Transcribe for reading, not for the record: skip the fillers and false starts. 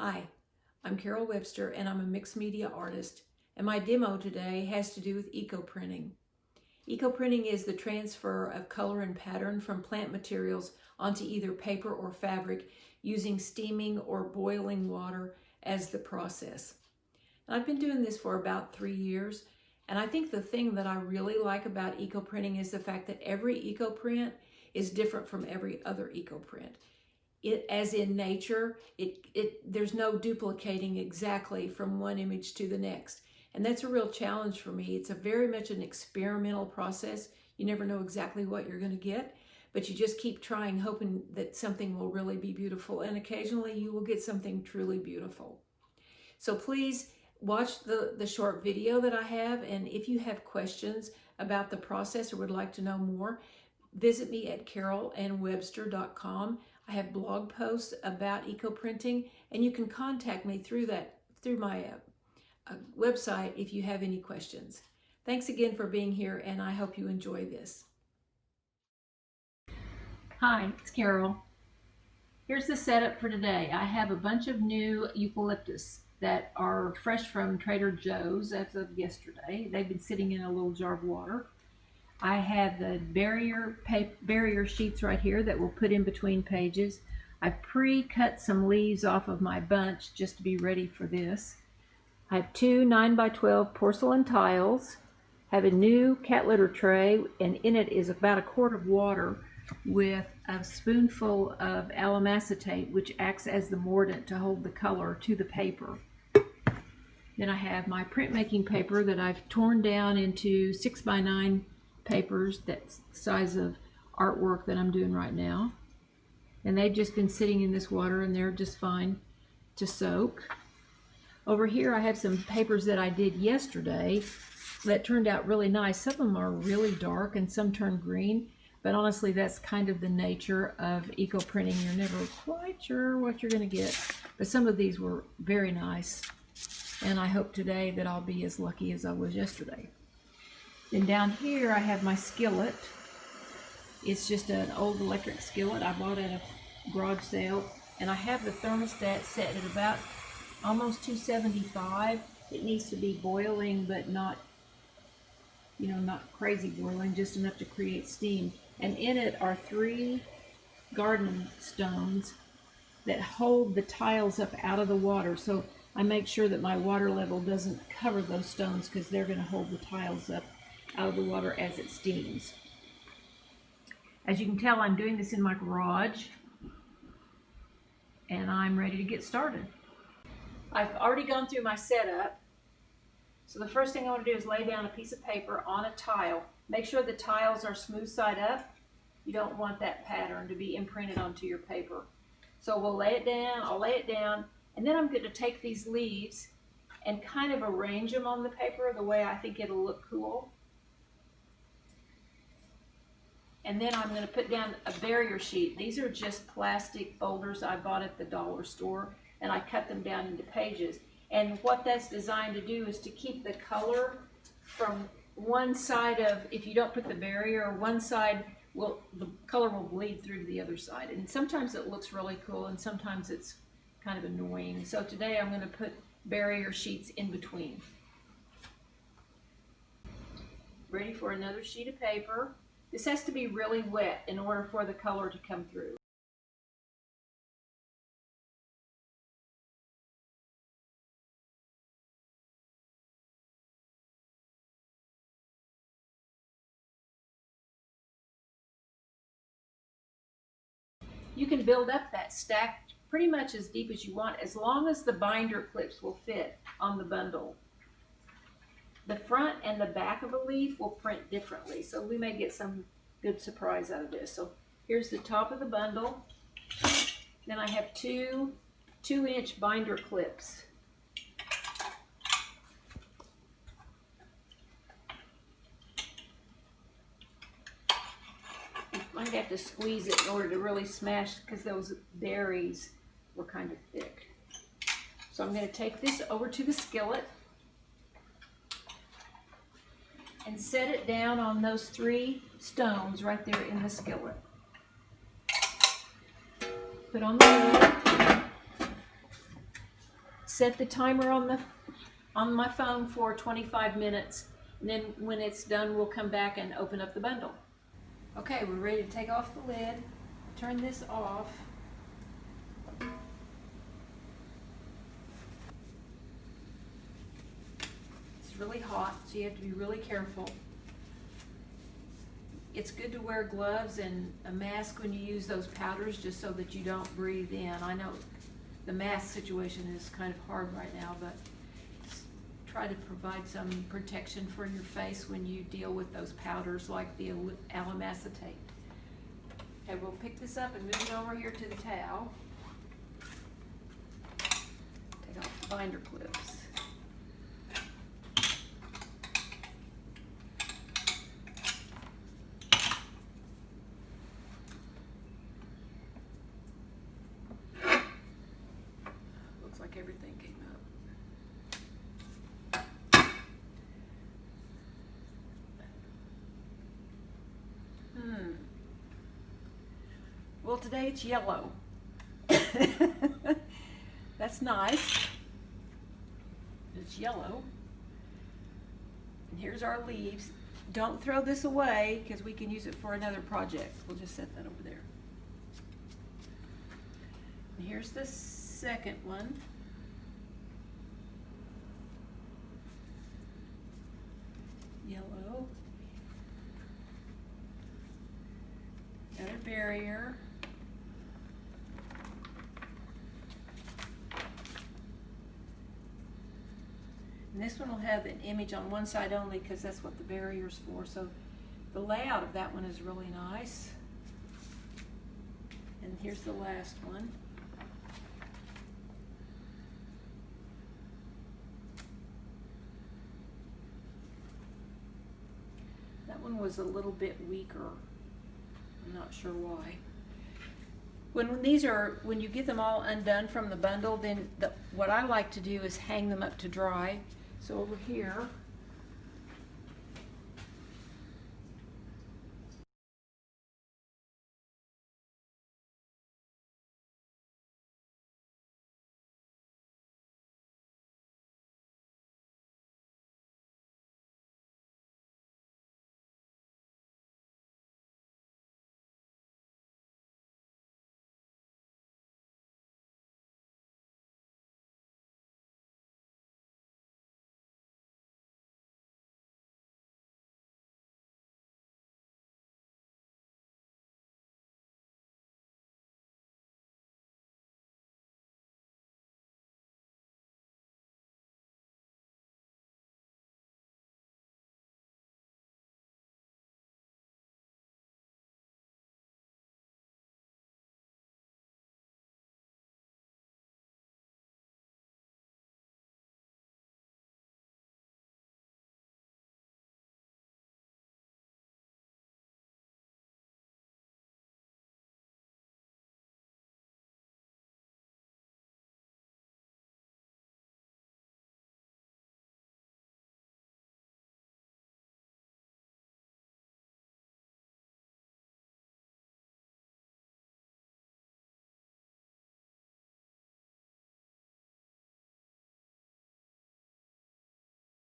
Hi, I'm Carol Webster and I'm a mixed media artist, and my demo today has to do with eco printing. Eco printing is the transfer of color and pattern from plant materials onto either paper or fabric using steaming or boiling water as the process. And I've been doing this for about 3 years, and I think the thing that I really like about eco printing is the fact that every eco print is different from every other eco print. As in nature, there's no duplicating exactly from one image to the next. And that's a real challenge for me. It's very much an experimental process. You never know exactly what you're going to get, but you just keep trying, hoping that something will really be beautiful. And occasionally you will get something truly beautiful. So please watch the short video that I have. And if you have questions about the process or would like to know more, visit me at carolannwebster.com. I have blog posts about eco printing, and you can contact me through my website if you have any questions. Thanks again for being here, and I hope you enjoy this. Hi, it's Carol. Here's the setup for today. I have a bunch of new eucalyptus that are fresh from Trader Joe's as of yesterday. They've been sitting in a little jar of water. I have the barrier sheets right here that we'll put in between pages. I've pre-cut some leaves off of my bunch just to be ready for this. I have 2 9x12 porcelain tiles. I have a new cat litter tray, and in it is about 1 quart of water with a spoonful of alum acetate, which acts as the mordant to hold the color to the paper. Then I have my printmaking paper that I've torn down into 6x9 papers. That's the size of artwork that I'm doing right now, and they've just been sitting in this water and they're just fine to soak. Over here I have some papers that I did yesterday that turned out really nice. Some of them are really dark and some turn green, but honestly that's kind of the nature of eco printing. You're never quite sure what you're going to get, but some of these were very nice, and I hope today that I'll be as lucky as I was yesterday. Then down here I have my skillet. It's just an old electric skillet I bought at a garage sale, and I have the thermostat set at about almost 275. It needs to be boiling, but not, not crazy boiling, just enough to create steam. And in it are 3 garden stones that hold the tiles up out of the water. So I make sure that my water level doesn't cover those stones, because they're going to hold the tiles up out of the water as it steams. As you can tell, I'm doing this in my garage, and I'm ready to get started. I've already gone through my setup. So the first thing I want to do is lay down a piece of paper on a tile. Make sure the tiles are smooth side up. You don't want that pattern to be imprinted onto your paper. So we'll lay it down, I'll lay it down, and then I'm going to take these leaves and kind of arrange them on the paper the way I think it'll look cool. And then I'm going to put down a barrier sheet. These are just plastic folders I bought at the dollar store, and I cut them down into pages. And what that's designed to do is to keep the color from one side of, if you don't put the barrier, one side the color will bleed through to the other side. And sometimes it looks really cool, and sometimes it's kind of annoying. So today I'm going to put barrier sheets in between. Ready for another sheet of paper. This has to be really wet in order for the color to come through. You can build up that stack pretty much as deep as you want, as long as the binder clips will fit on the bundle. The front and the back of a leaf will print differently, so we may get some good surprise out of this. So here's the top of the bundle. Then I have 2 2-inch binder clips. You might have to squeeze it in order to really smash, because those berries were kind of thick. So I'm going to take this over to the skillet and set it down on those 3 stones right there in the skillet. Put on the lid. set the timer on my phone for 25 minutes, and then when it's done, we'll come back and open up the bundle. Okay, we're ready to take off the lid. Turn this off. It's really hot, so you have to be really careful. It's good to wear gloves and a mask when you use those powders, just so that you don't breathe in. I know the mask situation is kind of hard right now, but try to provide some protection for your face when you deal with those powders like the alum acetate. Okay, we'll pick this up and move it over here to the towel. Take off the binder clips. Looks like everything came up. Well, today it's yellow. That's nice. It's yellow. And here's our leaves. Don't throw this away because we can use it for another project. We'll just set that over there. And here's the second one. Yellow. Another barrier. And this one will have an image on one side only because that's what the barrier's for. So the layout of that one is really nice. And here's the last one. That one was a little bit weaker. I'm not sure why. When you get them all undone from the bundle, then what I like to do is hang them up to dry. So over here,